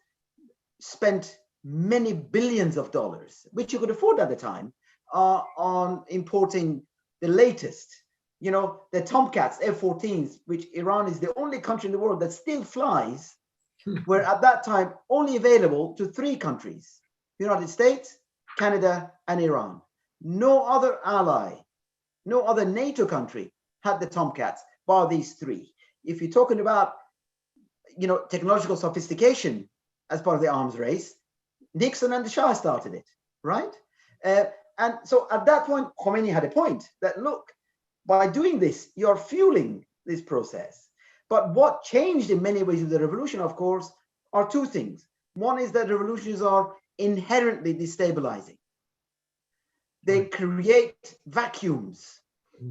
spent many billions of dollars, which you could afford at the time, on importing the latest. The Tomcats, F-14s, which Iran is the only country in the world that still flies, were at that time only available to 3 countries: the United States, Canada, and Iran. No other ally, no other NATO country had the Tomcats bar these 3. If you're talking about, technological sophistication as part of the arms race, Nixon and the Shah started it, right? And so at that point, Khomeini had a point that, look, by doing this, you're fueling this process. But what changed in many ways with the revolution, of course, are 2 things. One is that revolutions are inherently destabilizing. They create vacuums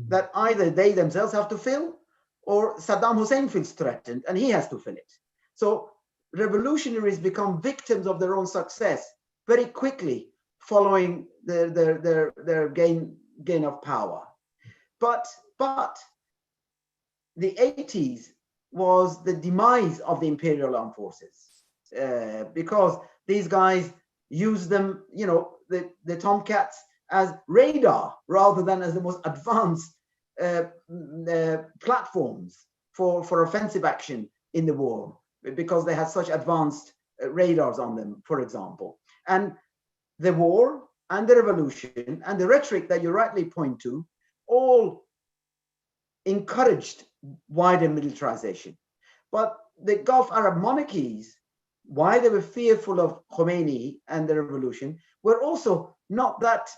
that either they themselves have to fill or Saddam Hussein feels threatened and he has to fill it. So revolutionaries become victims of their own success very quickly following their gain of power. But the 80s was the demise of the Imperial Armed Forces because these guys used them, the Tomcats, as radar rather than as the most advanced platforms for offensive action in the war, because they had such advanced radars on them, for example. And the war and the revolution and the rhetoric that you rightly point to all encouraged wider militarization. But the Gulf Arab monarchies why they were fearful of Khomeini and the revolution, were also not that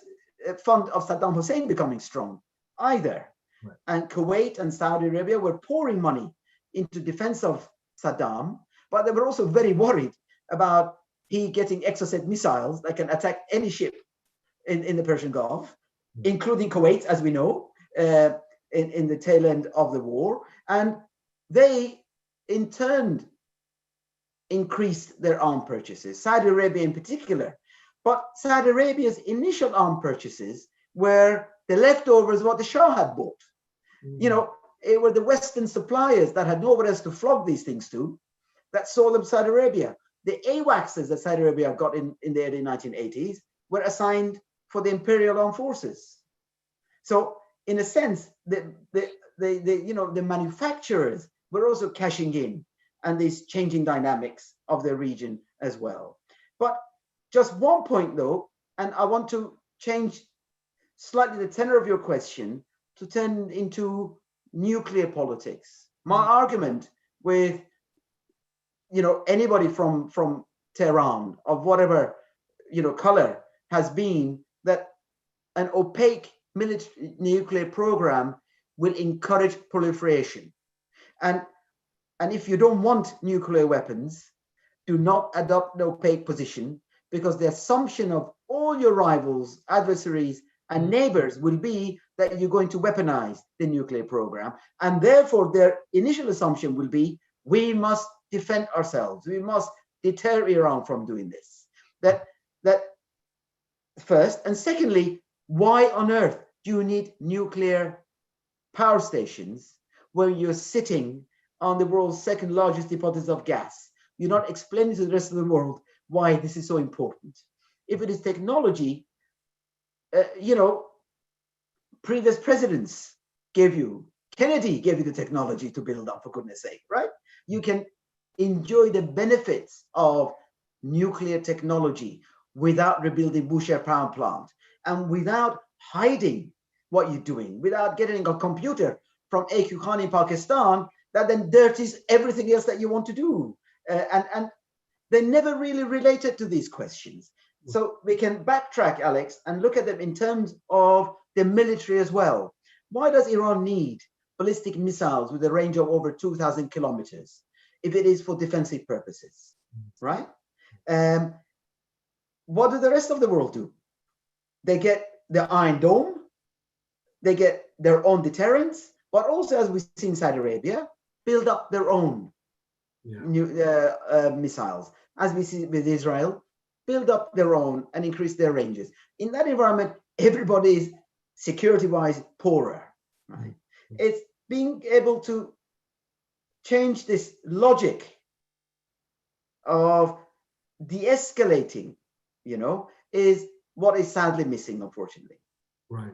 fond of Saddam Hussein becoming strong either. Right. And Kuwait and Saudi Arabia were pouring money into defense of Saddam, but they were also very worried about he getting Exocet missiles that can attack any ship in the Persian Gulf, including Kuwait, as we know, in the tail end of the war. And they, in turn, increased their arms purchases, Saudi Arabia in particular. But Saudi Arabia's initial arms purchases were the leftovers of what the Shah had bought. You know, it were the Western suppliers that had nowhere else to flog these things to that sold them to Saudi Arabia. The AWACSs that Saudi Arabia got in the early 1980s were assigned for the Imperial Armed Forces. So in a sense, the manufacturers were also cashing in and these changing dynamics of the region as well. But just one point though, and I want to change slightly the tenor of your question to turn into nuclear politics. My argument with anybody from Tehran of whatever color has been that an opaque military nuclear program will encourage proliferation, and if you don't want nuclear weapons, do not adopt the opaque position, because the assumption of all your rivals, adversaries, and neighbors will be that you're going to weaponize the nuclear program, and therefore their initial assumption will be we must defend ourselves, we must deter Iran from doing this. That first, and secondly, why on earth do you need nuclear power stations where you're sitting on the world's second largest deposits of gas? You're not explaining to the rest of the world why this is so important. If it is technology, previous presidents gave you, Kennedy gave you the technology to build up, for goodness sake, right? You can enjoy the benefits of nuclear technology without rebuilding Bushehr power plant and without hiding what you're doing, without getting a computer from AQ Khan in Pakistan that then dirties everything else that you want to do. And they never really related to these questions. So we can backtrack, Alex, and look at them in terms of the military as well. Why does Iran need ballistic missiles with a range of over 2,000 kilometers if it is for defensive purposes, right? What do the rest of the world do? They get the Iron Dome, they get their own deterrence, but also, as we see in Saudi Arabia, build up their own new missiles. As we see with Israel, build up their own and increase their ranges. In that environment, everybody is security-wise poorer, right? It's being able to change this logic of de-escalating, is what is sadly missing, unfortunately. Right.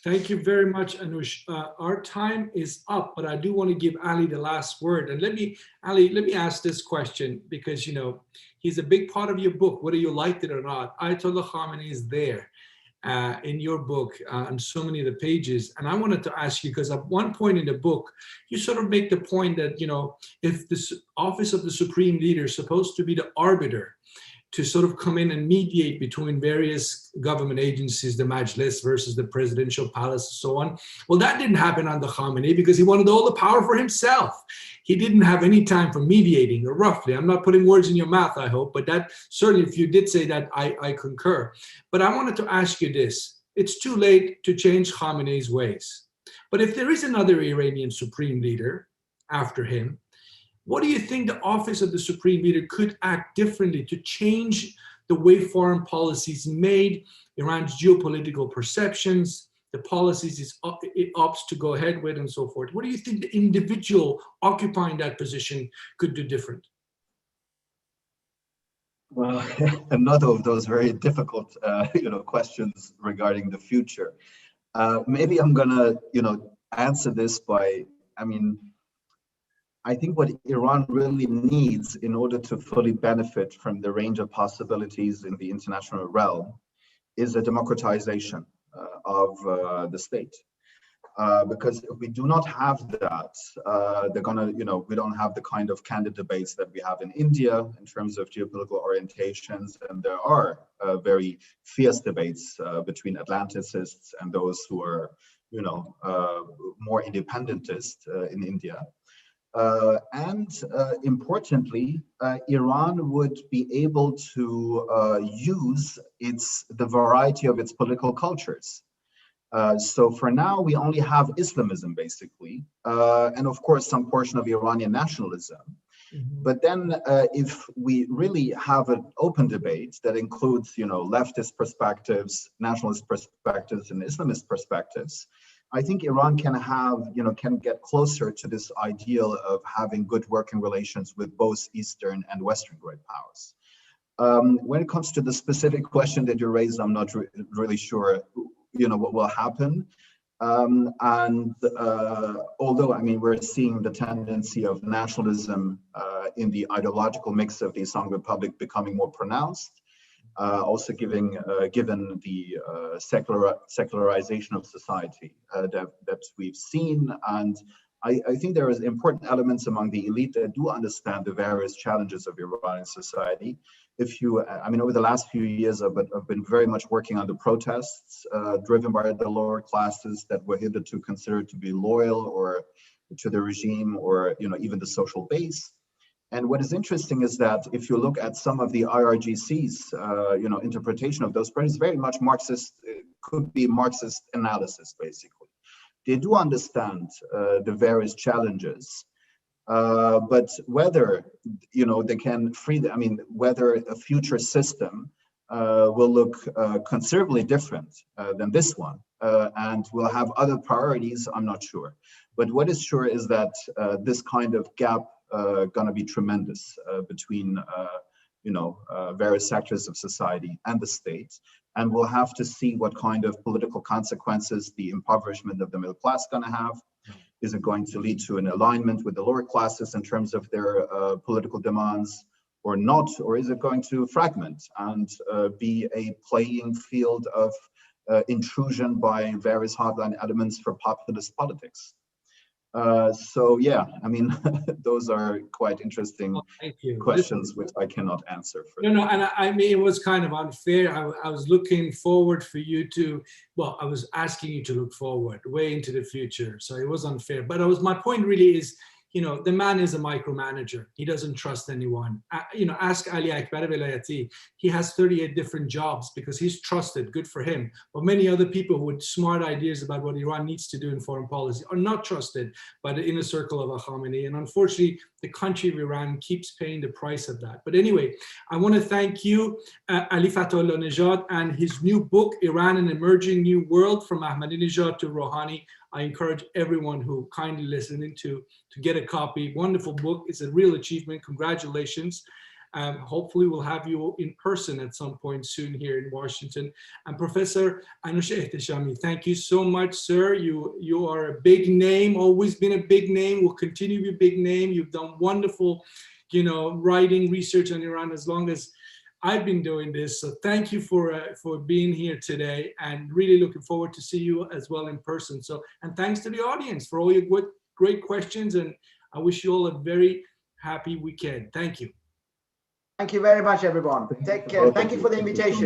Thank you very much, Anoush. Our time is up, but I do want to give Ali the last word. And let me ask this question, because, he's a big part of your book, whether you liked it or not. Ayatollah Khamenei is there in your book on so many of the pages. And I wanted to ask you, because at one point in the book, you sort of make the point that, if the office of the supreme leader is supposed to be the arbiter to sort of come in and mediate between various government agencies, the Majlis versus the presidential palace and so on. Well, that didn't happen under Khamenei because he wanted all the power for himself. He didn't have any time for mediating, or roughly. I'm not putting words in your mouth, I hope, but that certainly, if you did say that, I concur. But I wanted to ask you this. It's too late to change Khamenei's ways. But if there is another Iranian supreme leader after him, what do you think the office of the supreme leader could act differently to change the way foreign policy is made, Iran's geopolitical perceptions, the policies it opts to go ahead with, and so forth? What do you think the individual occupying that position could do different? Well, another of those very difficult, questions regarding the future. Maybe I'm gonna, answer this by, I think what Iran really needs in order to fully benefit from the range of possibilities in the international realm is a democratization of the state. Because if we do not have that, they're gonna, we don't have the kind of candid debates that we have in India in terms of geopolitical orientations, and there are very fierce debates between Atlanticists and those who are, more independentist in India. Importantly, Iran would be able to use the variety of its political cultures. So for now, we only have Islamism, basically, and of course, some portion of Iranian nationalism. Mm-hmm. But then if we really have an open debate that includes, leftist perspectives, nationalist perspectives, and Islamist perspectives, I think Iran can can get closer to this ideal of having good working relations with both Eastern and Western great powers. When it comes to the specific question that you raised, I'm not really sure what will happen. Although, we're seeing the tendency of nationalism in the ideological mix of the Islamic Republic becoming more pronounced, also given the secularization of society that we've seen. And I think there is important elements among the elite that do understand the various challenges of Iranian society. Over the last few years, I've been very much working on the protests driven by the lower classes that were hitherto considered to be loyal or to the regime, or even the social base. And what is interesting is that if you look at some of the IRGC's interpretation of those protests, very much Marxist, could be Marxist analysis, basically. They do understand the various challenges. But whether they can whether a future system will look considerably different than this one and will have other priorities, I'm not sure. But what is sure is that this kind of gap going to be tremendous between various sectors of society and the state, and we'll have to see what kind of political consequences the impoverishment of the middle class is going to have. Is it going to lead to an alignment with the lower classes in terms of their political demands or not? Or is it going to fragment and be a playing field of intrusion by various hardline elements for populist politics? Those are quite interesting questions which I cannot answer. And it was kind of unfair. I was looking forward for you to, I was asking you to look forward way into the future. So it was unfair. But my point really is, the man is a micromanager. He doesn't trust anyone. Ask Ali Akbar Velayati. He has 38 different jobs because he's trusted, good for him. But many other people with smart ideas about what Iran needs to do in foreign policy are not trusted by the inner circle of Khamenei. And unfortunately, the country of Iran keeps paying the price of that. But anyway, I want to thank you, Ali Fathollah-Nejad, and his new book, Iran, an Emerging New World, From Ahmadinejad to Rouhani. I encourage everyone who kindly listening to get a copy. Wonderful book. It's a real achievement. Congratulations. Hopefully we'll have you in person at some point soon here in Washington. And Professor Anoush Ehteshami, thank you so much, sir. You are a big name, always been a big name, will continue to be a big name. You've done wonderful, writing, research on Iran as long as I've been doing this. So thank you for being here today, and really looking forward to see you as well in person. So, and thanks to the audience for all your great questions, and I wish you all a very happy weekend. Thank you. Thank you very much, everyone. Take care. Thank you for the invitation.